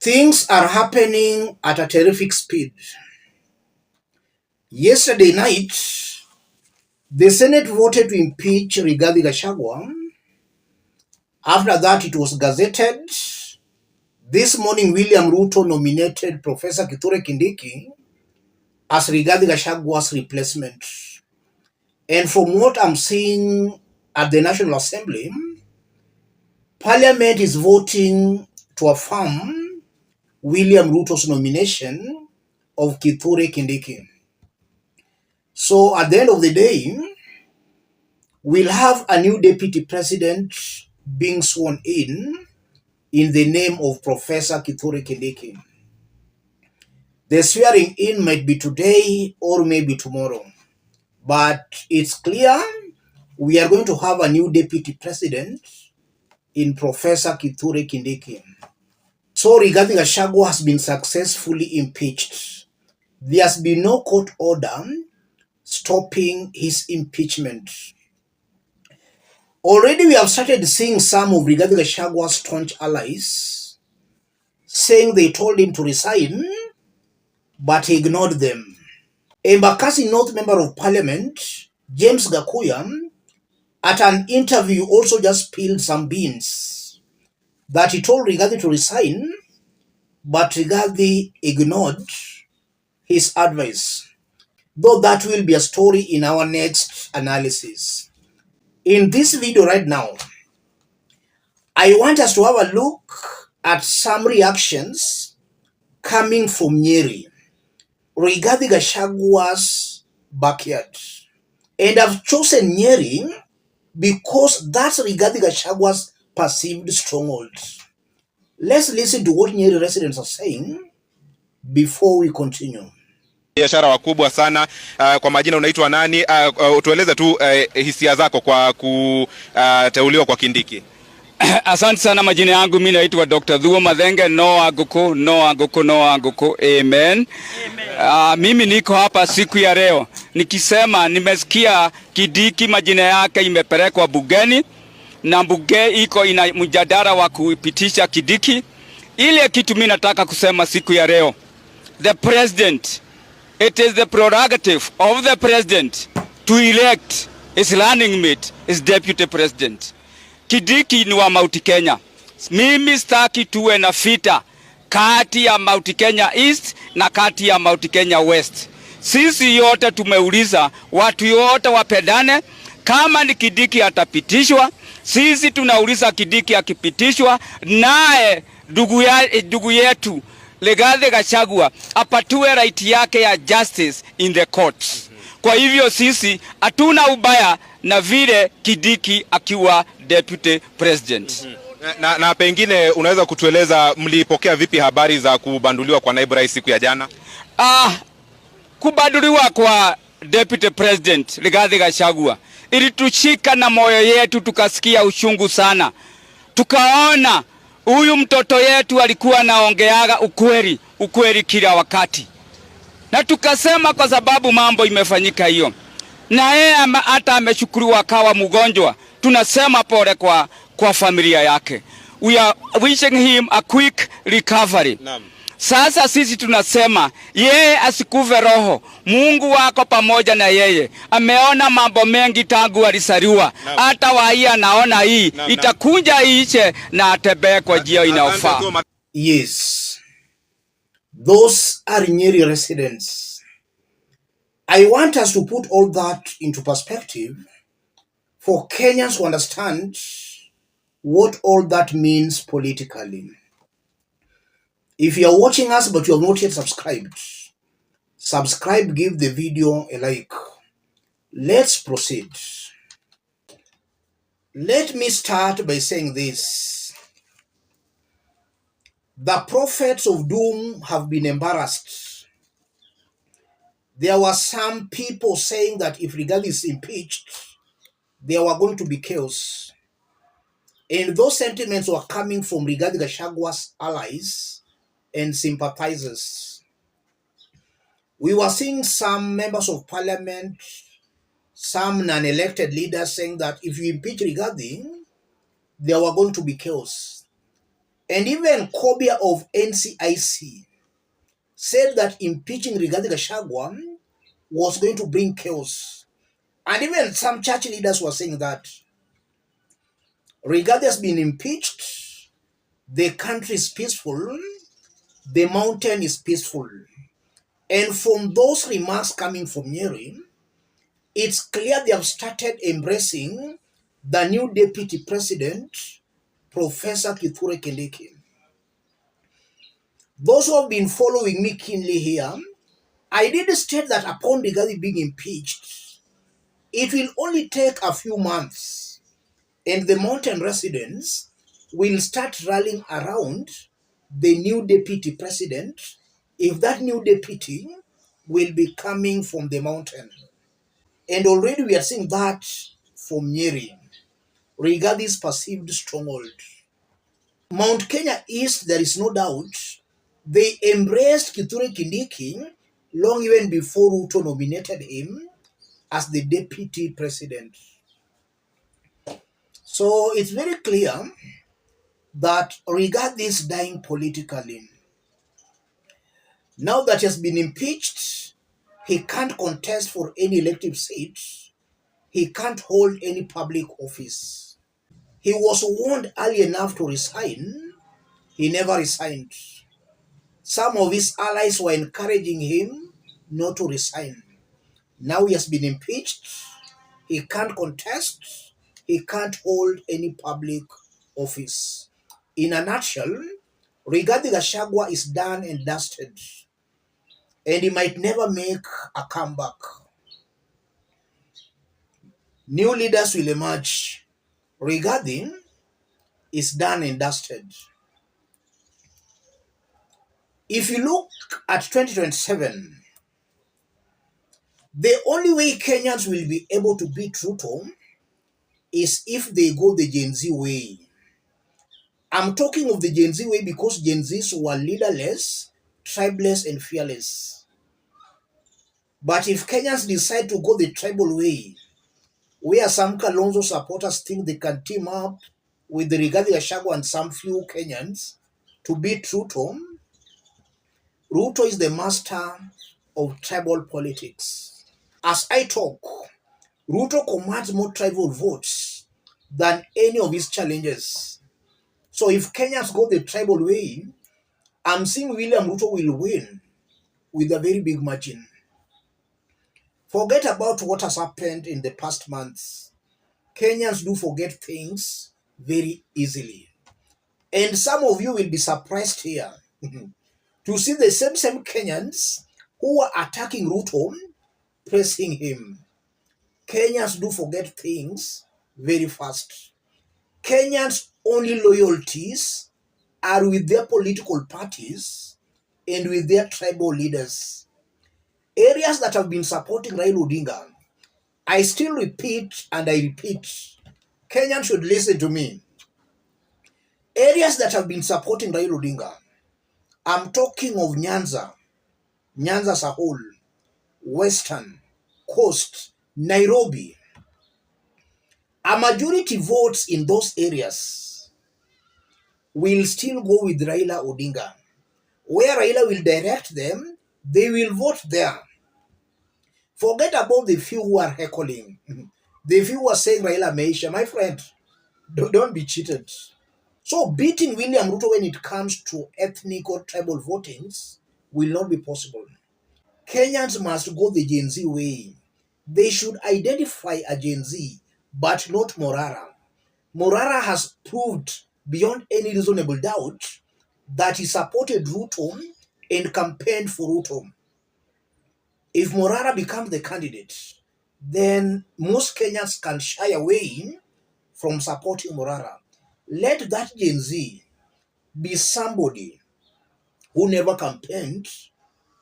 Things are happening at a terrific speed. Yesterday night, the Senate voted to impeach Rigathi Gachagua. After that, it was gazetted. This morning, William Ruto nominated Professor Kithure as Rigathi Gachagua's replacement. And from what I'm seeing at the National Assembly, Parliament is voting to affirm William Ruto's nomination of Kithure. So at the end of the day, we'll have a new deputy president being sworn in the name of Professor Kithure. The swearing in might be today or maybe tomorrow, but it's clear we are going to have a new deputy president in Professor Kithure. So Rigathi Gachagua has been successfully impeached. There has been no court order stopping his impeachment. Already we have started seeing some of Rigathi Gachagua's staunch allies saying they told him to resign, but he ignored them. Embakasi North Member of Parliament, James Gakuya, at an interview also just spilled some beans that he told Rigathi to resign, but Rigathi ignored his advice. Though that will be a story in our next analysis. In this video right now, I want us to have a look at some reactions coming from Nyeri, Rigathi Gachagua's backyard. And I've chosen Nyeri because that's Rigathi Gachagua's perceived stronghold. Let's listen to what Nyeri residents are saying before we continue. Biashara wakubwa sana. Kwa majina unaitwa nani? Utueleze tu hisia zako kwa kuteuliwa kwa Kindiki. Asante sana, majina yangu mimi naitwa Dr. Thuo Mathenge. No aguko. Amen. Mimi niko hapa siku ya leo nikisema nimesikia Kindiki majina yake imepelekwa bungeni na bunge iko ina mjadala wa kupitisha Kindiki. Ile kitu mimi nataka kusema siku ya leo, the president, it is the prerogative of the president to elect his running mate, his deputy president. Kindiki ni wa Mount Kenya. Mimi sitaki tuwe na vita kati ya Mount Kenya East na kati ya Mount Kenya West. Sisi yote tumeuliza watu yote wapendane. Kama ni Kindiki atapitishwa, sisi tunauliza Kindiki akipitishwa, naye ndugu yetu Rigathi Gachagua apatue right yake ya justice in the courts. Kwa hivyo sisi hatuna ubaya na vile Kindiki akiwa deputy president. Na pengine unaweza kutueleza mlipokea vipi habari za kubanduliwa kwa naibu rais siku ya jana? Kubanduliwa kwa deputy president Rigathi Gachagua ilitushika na moyo yetu, tukasikia uchungu sana. Tukaona huyu mtoto yetu alikuwa anaongeaga ukweli kila wakati. Na tukasema kwa sababu mambo imefanyika hiyo, na yeye hata ameshukuriwa akawa mgonjwa, tunasema pole kwa familia yake. We are wishing him a quick recovery. Sasa sisi tunasema yeye asikuve roho. Mungu wako pamoja na yeye. Ameona mambo mengi tangu alisaliwa. Hata wai anaona hii itakunja iche na atembee kwa njia inayofaa. Yes. Those are Nyeri residents. I want us to put all that into perspective for Kenyans to understand what all that means politically. If you are watching us but you have not yet subscribe, give the video a like. Let's proceed. Let me start by saying this. The prophets of doom have been embarrassed. There were some people saying that if Rigathi is impeached, there were going to be chaos. And those sentiments were coming from Rigathi Gachagua's allies and sympathizers. We were seeing some members of parliament, some non-elected leaders saying that if you impeach Rigathi, there were going to be chaos. And even Kobia of NCIC said that impeaching Rigathi Gachagua was going to bring chaos. And even some church leaders were saying that Rigathi has been impeached, the country is peaceful, the mountain is peaceful. And from those remarks coming from Nyeri, it's clear they have started embracing the new deputy president, Professor Kithure Kindiki. Those who have been following me keenly here, I did state that upon Rigathi being impeached, it will only take a few months and the mountain residents will start rallying around the new deputy president if that new deputy will be coming from the mountain. And already we are seeing that from Nyeri, Rigathi's perceived stronghold. Mount Kenya East, there is no doubt, they embraced Kithure Kindiki long even before Ruto nominated him as the deputy president. So it's very clear that Rigathi is dying politically. Now that he has been impeached, he can't contest for any elective seat. He can't hold any public office. He was warned early enough to resign. He never resigned. Some of his allies were encouraging him not to resign. Now he has been impeached. He can't contest. He can't hold any public office. In a nutshell, Rigathi Gachagua is done and dusted, and he might never make a comeback. New leaders will emerge. Rigathi is done and dusted. If you look at 2027, the only way Kenyans will be able to beat Ruto is if they go the Gen Z way. I'm talking of the Gen Z way because Gen Zs were leaderless, tribeless, and fearless. But if Kenyans decide to go the tribal way, where some Kalonzo supporters think they can team up with the Rigathi Gachagua and some few Kenyans to beat Ruto, Ruto is the master of tribal politics. As I talk, Ruto commands more tribal votes than any of his challengers. So if Kenyans go the tribal way, I'm seeing William Ruto will win with a very big margin. Forget about what has happened in the past months. Kenyans do forget things very easily. And some of you will be surprised here to see the same Kenyans who are attacking Ruto praising him. Kenyans do forget things very fast. Kenyans' only loyalties are with their political parties and with their tribal leaders. Areas that have been supporting Raila Odinga, I still repeat and I repeat, Kenyans should listen to me. Areas that have been supporting Raila Odinga, I'm talking of Nyanza as a whole, Western, Coast, Nairobi. A majority votes in those areas will still go with Raila Odinga. Where Raila will direct them, they will vote there. Forget about the few who are heckling. The few who are saying Raila Meisha. My friend, don't be cheated. So beating William Ruto when it comes to ethnic or tribal votings will not be possible. Kenyans must go the Gen Z way. They should identify a Gen Z, but not Morara. Morara has proved beyond any reasonable doubt that he supported Ruto and campaigned for Ruto. If Morara becomes the candidate, then most Kenyans can shy away from supporting Morara. Let that Gen Z be somebody who never campaigned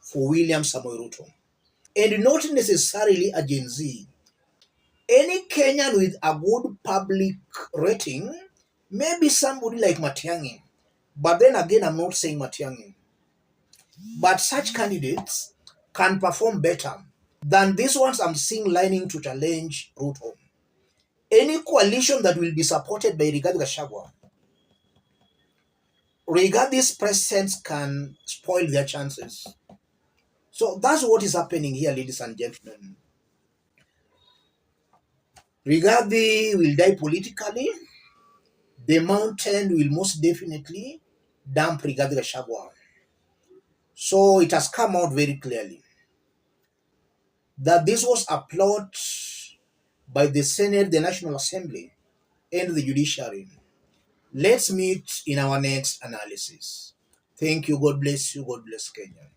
for William Samoei Ruto. And not necessarily a Gen Z. Any Kenyan with a good public rating may be somebody like Matiang'i. But then again, I'm not saying Matiang'i. But such candidates can perform better than these ones I'm seeing lining to challenge Ruto. Any coalition that will be supported by Rigathi Gachagua Rigath's presence can spoil their chances. So that's what is happening here, ladies and gentlemen. Rigathi will die politically. The mountain will most definitely dump Rigathi Gachagua. So it has come out very clearly that this was a plot by the Senate, the National Assembly, and the judiciary. Let's meet in our next analysis. Thank you. God bless you. God bless Kenya.